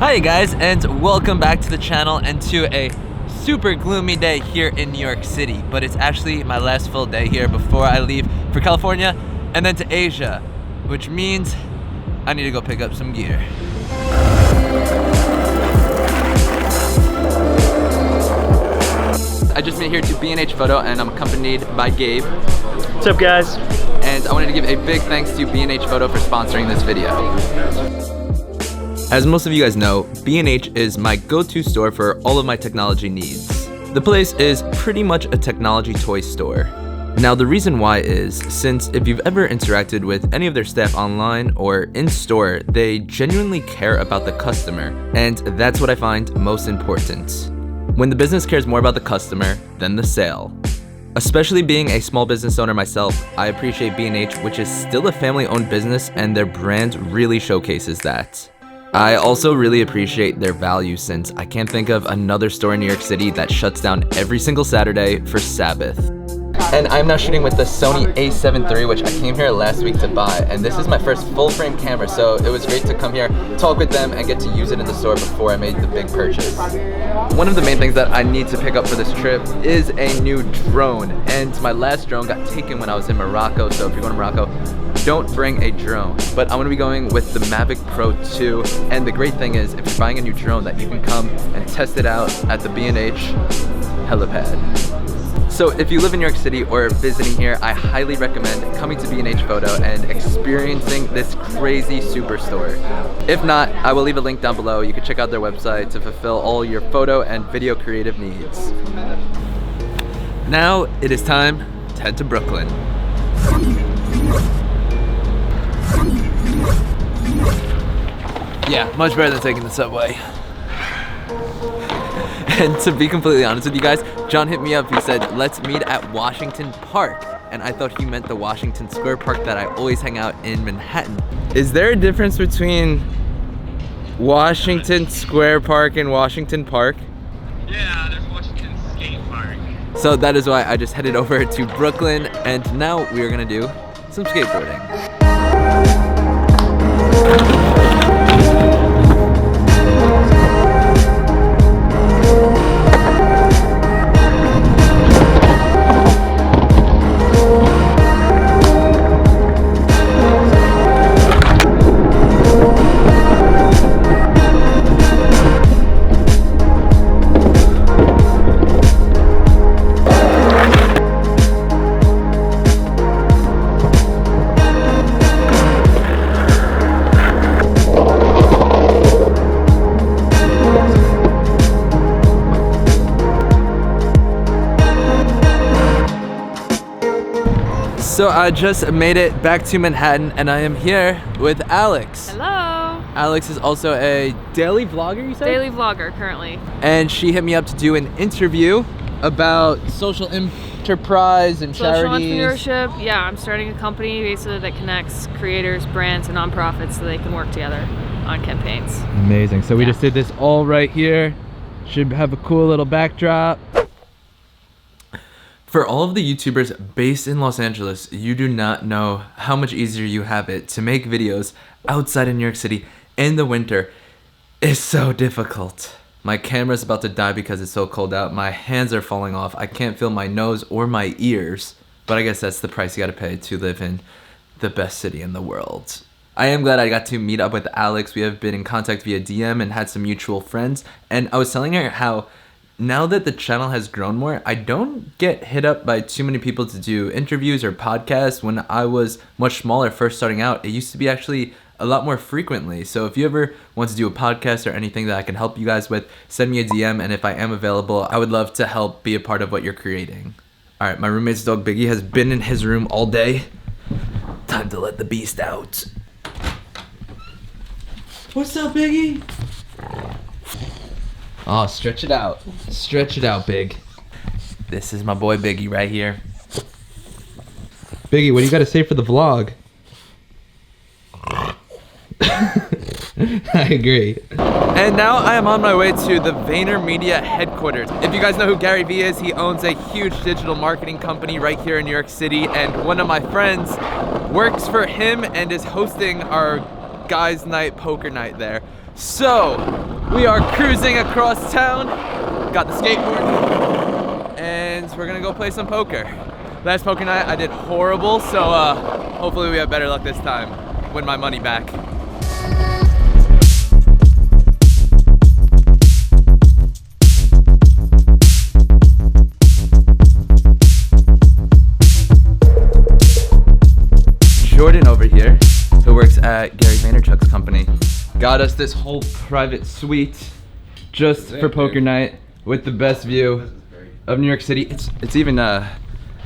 Hi guys, and welcome back to the channel and to a super gloomy day here in New York City. But it's actually my last full day here before I leave for California and then to Asia, which means I need to go pick up some gear. I just made here to B&H Photo and I'm accompanied by Gabe. What's up, guys? And I wanted to give a big thanks to B&H Photo for sponsoring this video. As most of you guys know, B&H is my go-to store for all of my technology needs. The place is pretty much a technology toy store. Now the reason why is, since if you've ever interacted with any of their staff online or in store, they genuinely care about the customer, and that's what I find most important. When the business cares more about the customer than the sale. Especially being a small business owner myself, I appreciate B&H, which is still a family-owned business, and their brand really showcases that. I also really appreciate their value, since I can't think of another store in New York City that shuts down every single Saturday for Sabbath. And I'm now shooting with the Sony a7 III, which I came here last week to buy, and this is my first full frame camera, so it was great to come here, talk with them, and get to use it in the store before I made the big purchase. One of the main things that I need to pick up for this trip is a new drone, and my last drone got taken when I was in Morocco, so if you're going to Morocco, don't bring a drone. But I'm going to be going with the Mavic Pro 2, and the great thing is, if you're buying a new drone, that you can come and test it out at the B&H helipad. So if you live in New York City or visiting here, I highly recommend coming to B&H Photo and experiencing this crazy superstore. If not, I will leave a link down below. You can check out their website to fulfill all your photo and video creative needs. Now it is time to head to Brooklyn. Yeah, much better than taking the subway. And to be completely honest with you guys, John hit me up, he said, let's meet at Washington Park. And I thought he meant the Washington Square Park that I always hang out in Manhattan. Is there a difference between Washington Square Park and Washington Park? Yeah, there's Washington Skate Park. So that is why I just headed over to Brooklyn, and now we are gonna do some skateboarding. So I just made it back to Manhattan and I am here with Alex. Hello. Alex is also a daily vlogger, you said? Daily vlogger currently. And she hit me up to do an interview about social enterprise and Social charities. entrepreneurship. Yeah, I'm starting a company basically that connects creators, brands, and nonprofits so they can work together on campaigns. Amazing. So we just did this all right here. Should have a cool little backdrop. For all of the YouTubers based in Los Angeles, you do not know how much easier you have it to make videos outside of New York City in the winter. It's so difficult. My camera's about to die because it's so cold out. My hands are falling off. I can't feel my nose or my ears. But I guess that's the price you gotta pay to live in the best city in the world. I am glad I got to meet up with Alex. We have been in contact via DM and had some mutual friends. And I was telling her how now that the channel has grown more, I don't get hit up by too many people to do interviews or podcasts. When I was much smaller, first starting out, it used to be actually a lot more frequently. So if you ever want to do a podcast or anything that I can help you guys with, send me a DM, and if I am available, I would love to help be a part of what you're creating. All right, my roommate's dog Biggie has been in his room all day. Time to let the beast out. What's up, Biggie? Oh, stretch it out. Stretch it out, Big. This is my boy Biggie right here. Biggie, what do you got to say for the vlog? I agree. And now I am on my way to the VaynerMedia headquarters. If you guys know who Gary Vee is, he owns a huge digital marketing company right here in New York City, and one of my friends works for him and is hosting our guys night, poker night there. So we are cruising across town, got the skateboard, and we're gonna go play some poker. Last poker night I did horrible, so hopefully we have better luck this time. Win my money back. Jordan over here, who works at Gary Vaynerchuk's company, got us this whole private suite just for poker night with the best view of New York City. It's even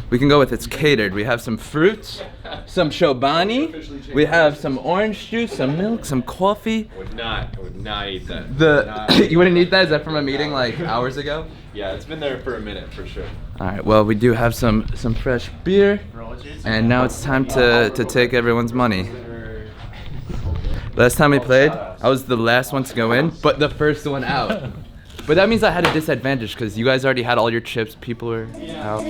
we can go with it's catered. We have some fruits, some Chobani, we have some orange juice, some milk, some coffee. I would not eat that. You wouldn't eat that? Is that from a meeting like hours ago? Yeah, it's been there for a minute for sure. All right, well, we do have some fresh beer, and now it's time to take everyone's money. Last time we played, I was the last one to go in, but the first one out. But that means I had a disadvantage because you guys already had all your chips. People were out.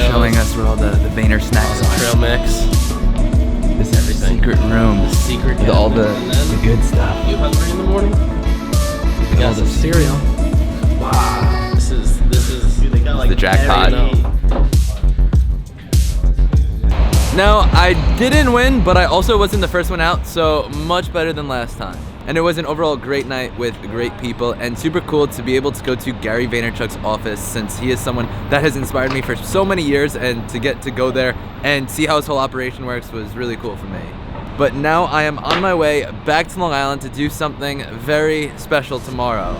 Showing us where all the Vayner snacks are. Trail mix. This is everything. Secret room. The secret with all the good stuff. You hungry in the morning? We got some cereal. Wow. This is they got like the jackpot. Now, I didn't win, but I also wasn't the first one out, so much better than last time. And it was an overall great night with great people and super cool to be able to go to Gary Vaynerchuk's office, since he is someone that has inspired me for so many years, and to get to go there and see how his whole operation works was really cool for me. But now I am on my way back to Long Island to do something very special tomorrow.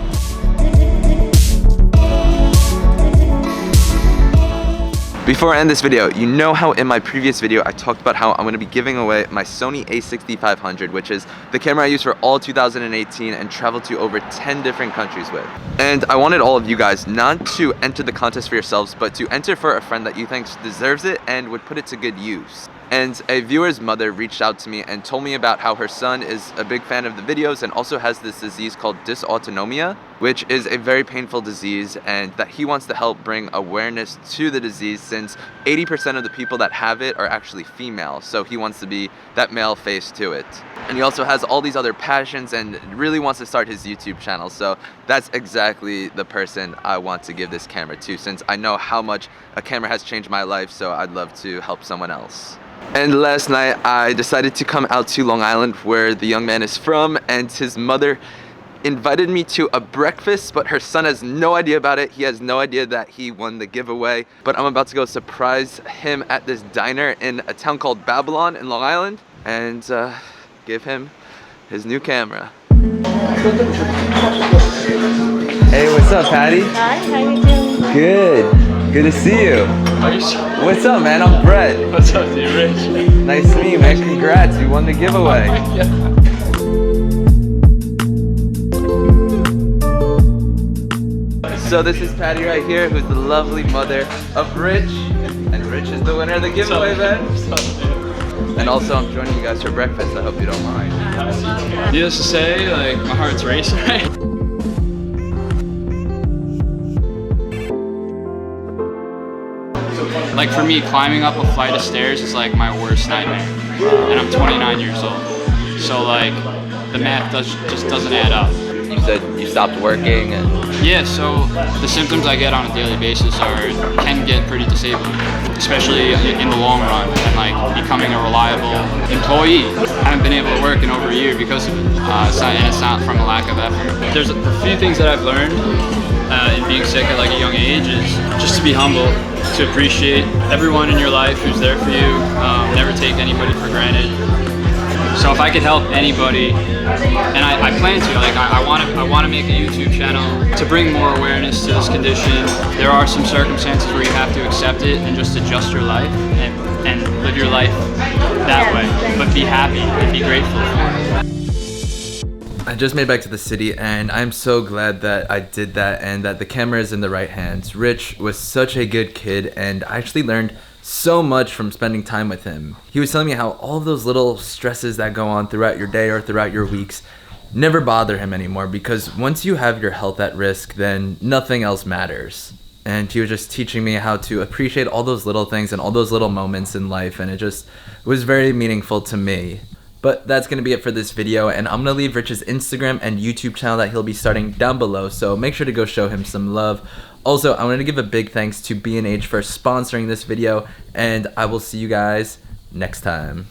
Before I end this video, you know how in my previous video I talked about how I'm going to be giving away my Sony a6500, which is the camera I used for all 2018 and traveled to over 10 different countries with. And I wanted all of you guys not to enter the contest for yourselves, but to enter for a friend that you think deserves it and would put it to good use. And a viewer's mother reached out to me and told me about how her son is a big fan of the videos and also has this disease called dysautonomia, which is a very painful disease, and that he wants to help bring awareness to the disease, since 80% of the people that have it are actually female, so he wants to be that male face to it. And he also has all these other passions and really wants to start his YouTube channel, so that's exactly the person I want to give this camera to, since I know how much a camera has changed my life, so I'd love to help someone else. And last night I decided to come out to Long Island, where the young man is from, and his mother invited me to a breakfast, but her son has no idea about it. He has no idea that he won the giveaway, but I'm about to go surprise him at this diner in a town called Babylon in Long Island, and give him his new camera. Hey, what's up, Patty? Hi, how you doing? Good. Good to see you. What's up, man? I'm Brett. What's up, dude? Rich? Nice to meet you, man. Congrats, you won the giveaway. So this is Patty right here, who's the lovely mother of Rich. And Rich is the winner of the giveaway, man. And also, I'm joining you guys for breakfast. I hope you don't mind. Needless to say, like, my heart's racing right. Like for me, climbing up a flight of stairs is like my worst nightmare, and I'm 29 years old. So like, the math just doesn't add up. You said you stopped working and... Yeah, so the symptoms I get on a daily basis can get pretty disabling, especially in the long run, and like becoming a reliable employee. I haven't been able to work in over a year because of it, and it's not from a lack of effort. There's a few things that I've learned in being sick at like a young age is just to be humble, to appreciate everyone in your life who's there for you, never take anybody for granted. So if I could help anybody, and I plan to, like I want to make a YouTube channel to bring more awareness to this condition. There are some circumstances where you have to accept it and just adjust your life and live your life that way, but be happy and be grateful for it. I just made back to the city, and I'm so glad that I did that and that the camera is in the right hands. Rich was such a good kid, and I actually learned so much from spending time with him. He was telling me how all of those little stresses that go on throughout your day or throughout your weeks never bother him anymore, because once you have your health at risk, then nothing else matters. and he was just teaching me how to appreciate all those little things and all those little moments in life, and it was very meaningful to me. But that's going to be it for this video, and I'm going to leave Rich's Instagram and YouTube channel that he'll be starting down below, so make sure to go show him some love. Also, I want to give a big thanks to B&H for sponsoring this video, and I will see you guys next time.